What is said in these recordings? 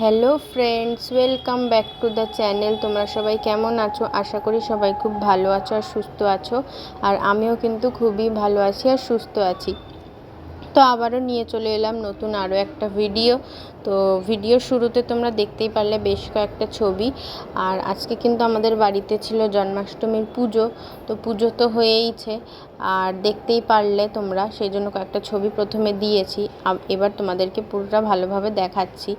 Hello friends, welcome back to the channel. তোমরা সবাই কেমন আছো? আশা করি সবাই খুব ভালো আছো আর সুস্থ আছো। আর আমিও কিন্তু খুবই ভালো আছি আর সুস্থ আছি। তো আবারও নিয়ে চলে এলাম নতুন আরও একটা ভিডিও। তো ভিডিওর শুরুতে তোমরা দেখতেই পারলে বেশ কয়েকটা ছবি। আর আজকে কিন্তু আমাদের বাড়িতে ছিল জন্মাষ্টমীর পুজো। তো পুজো তো হয়েইছে, আর দেখতেই পারলে তোমরা, সেই জন্য কয়েকটা ছবি প্রথমে দিয়েছি। এবার তোমাদেরকে পুরোটা ভালোভাবে দেখাচ্ছি।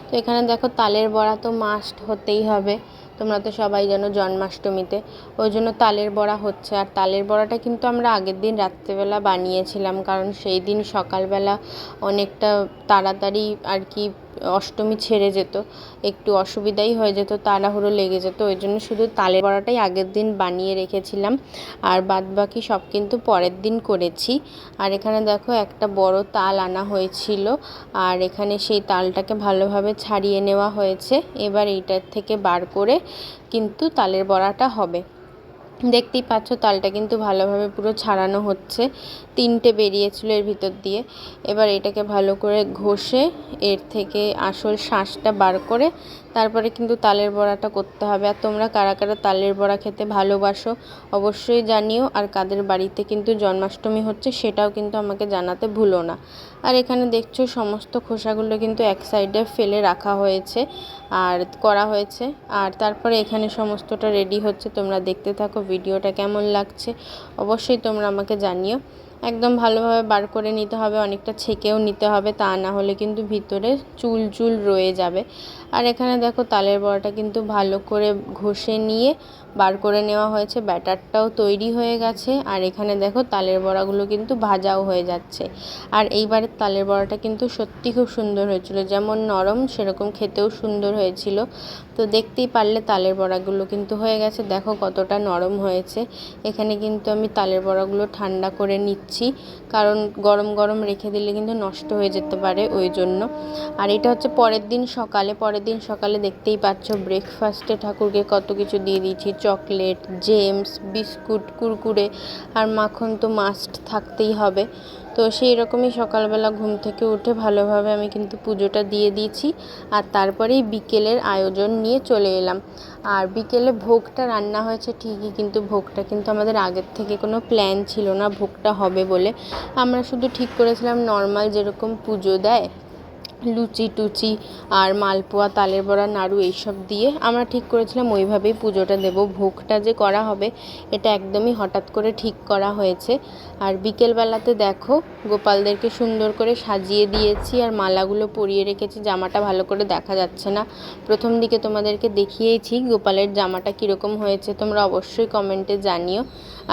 তো এখানে দেখো, তালের বড়া তো মাস্ট হতেই হবে। তোমরা তো সবাই জানো জন্মাষ্টমীতে ওই জন্য তালের বড়া হচ্ছে। আর তালের বড়াটা কিন্তু আমরা আগের দিন রাত্রেবেলা বানিয়েছিলাম, কারণ সেই দিন সকালবেলা অনেকটা তাড়াতাড়ি আর কি অষ্টমী ছেড়ে যেত, একটু অসুবিধাই হয়ে যেত, তাড়াহুড়ো লেগে যেত। ওই জন্য শুধু তালের বড়াটাই আগের দিন বানিয়ে রেখেছিলাম, আর বাদবাকি সব কিন্তু পরের দিন করেছি। আর এখানে দেখো, একটা বড় তাল আনা হয়েছিল, আর এখানে সেই তালটাকে ভালোভাবে ছাড়িয়ে নেওয়া হয়েছে। এবার এইটার থেকে বার করে কিন্তু তালের বড়াটা হবে। দেখতেই পাচ্ছ, তালটা কিন্তু ভালোভাবে পুরো ছাড়ানো হচ্ছে। তিনটে বেরিয়েছিল এর ভিতর দিয়ে। এবার এটাকে ভালো করে ঘষে এর থেকে আসল শাঁসটা বার করে তারপরে কিন্তু তালের বড়াটা করতে হবে। আর তোমরা কারা কারা তালের বড়া খেতে ভালোবাসো অবশ্যই জানিও। আর কাদের বাড়িতে কিন্তু জন্মাষ্টমী হচ্ছে সেটাও কিন্তু আমাকে জানাতে ভুলো না। আর এখানে দেখছো, সমস্ত খোসাগুলো কিন্তু এক সাইডে ফেলে রাখা হয়েছে আর করা হয়েছে। আর তারপরে এখানে সমস্তটা রেডি হচ্ছে। তোমরা দেখতে থাকো ভিডিওটা কেমন লাগছে, অবশ্যই তোমরা আমাকে জানিও। একদম ভালোভাবে বার করে নিতে হবে, অনেকটা ছেঁকেও নিতে হবে, তা না হলে কিন্তু ভিতরে চুল চুল রয়ে যাবে। আর এখানে দেখো, তালের বড়াটা কিন্তু ভালো করে ঘষে নিয়ে বার করে নেওয়া হয়েছে, ব্যাটারটাও তৈরি হয়ে গেছে। আর এখানে দেখো, তালের বড়াগুলো কিন্তু ভাজাও হয়ে যাচ্ছে। আর এইবারের তালের বড়াটা কিন্তু সত্যি খুব সুন্দর হয়েছিল, যেমন নরম সেরকম খেতেও সুন্দর হয়েছিল। তো দেখতেই পারলে তালের বড়াগুলো কিন্তু হয়ে গেছে, দেখো কতটা নরম হয়েছে। এখানে কিন্তু আমি তালের বড়াগুলো ঠান্ডা করে নিচ্ছি, কারণ গরম গরম রেখে দিলে কিন্তু নষ্ট হয়ে যেতে পারে, ওই জন্য। আর এটা হচ্ছে পরের দিন সকালে দেখতেই পাচ্ছ, ব্রেকফাস্টে ঠাকুরকে কত কিছু দিয়ে দিয়েছি, চকলেট, জেমস, বিস্কুট, কুরকুরে আর মাখন তো মাস্ট থাকতেই হবে। তো সেই রকমই সকালবেলা ঘুম থেকে উঠে ভালোভাবে আমি কিন্তু পুজোটা দিয়ে দিয়েছি। আর তারপরেই বিকেলের আয়োজন নিয়ে চলে এলাম। আর বিকেলে ভোগটা রান্না হয়েছে ঠিকই, কিন্তু ভোগটা কিন্তু আমাদের আগের থেকে কোনো প্ল্যান ছিল না ভোগটা হবে বলে। আমরা শুধু ঠিক করেছিলাম নর্মাল যেরকম পুজো দেয়, লুচি টুচি আর মালপোয়া, তালের বড়া, নাড়ু এইসব দিয়ে আমরা ঠিক করেছিলাম ওইভাবেই পুজোটা দেব। ভোগটা যে করা হবে এটা একদমই হঠাৎ করে ঠিক করা হয়েছে। আর বিকেলবেলাতে দেখো, গোপালদেরকে সুন্দর করে সাজিয়ে দিয়েছি আর মালাগুলো পরিয়ে রেখেছি। জামাটা ভালো করে দেখা যাচ্ছে না, প্রথম দিকে তোমাদেরকে দেখিয়েছি গোপালের জামাটা কীরকম হয়েছে, তোমরা অবশ্যই কমেন্টে জানিও।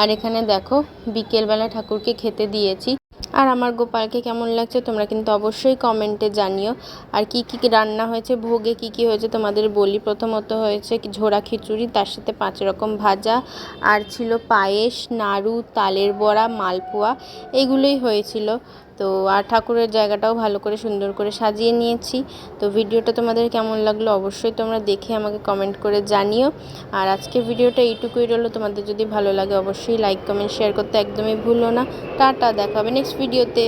আর এখানে দেখো, বিকেলবেলা ঠাকুরকে খেতে দিয়েছি। আর আমার গোপালকে কেমন লাগছে তোমরা কিন্তু অবশ্যই কমেন্টে জানিও। আর কি কি রান্না হয়েছে, ভোগে কি কি হয়েছে তোমাদের বলি। প্রথমত হয়েছে ঝোড়া খিচুড়ি, তার সাথে 5 রকম ভাজা, আর ছিল পায়েস, নাড়ু, তালের বড়া, মালপোয়া, এগুলোই হয়েছিল। তো আর ঠাকুরের জায়গাটাও ভালো করে সুন্দর করে সাজিয়ে নিয়েছি। তো ভিডিওটা তোমাদের কেমন লাগলো অবশ্যই তোমরা দেখে আমাকে কমেন্ট করে জানিও। আর আজকে ভিডিওটা এইটুকুই রইলো। তোমাদের যদি ভালো লাগে অবশ্যই লাইক, কমেন্ট, শেয়ার করতে একদমই ভুলো না। টাটা, দেখা হবে নেক্সট ভিডিওতে।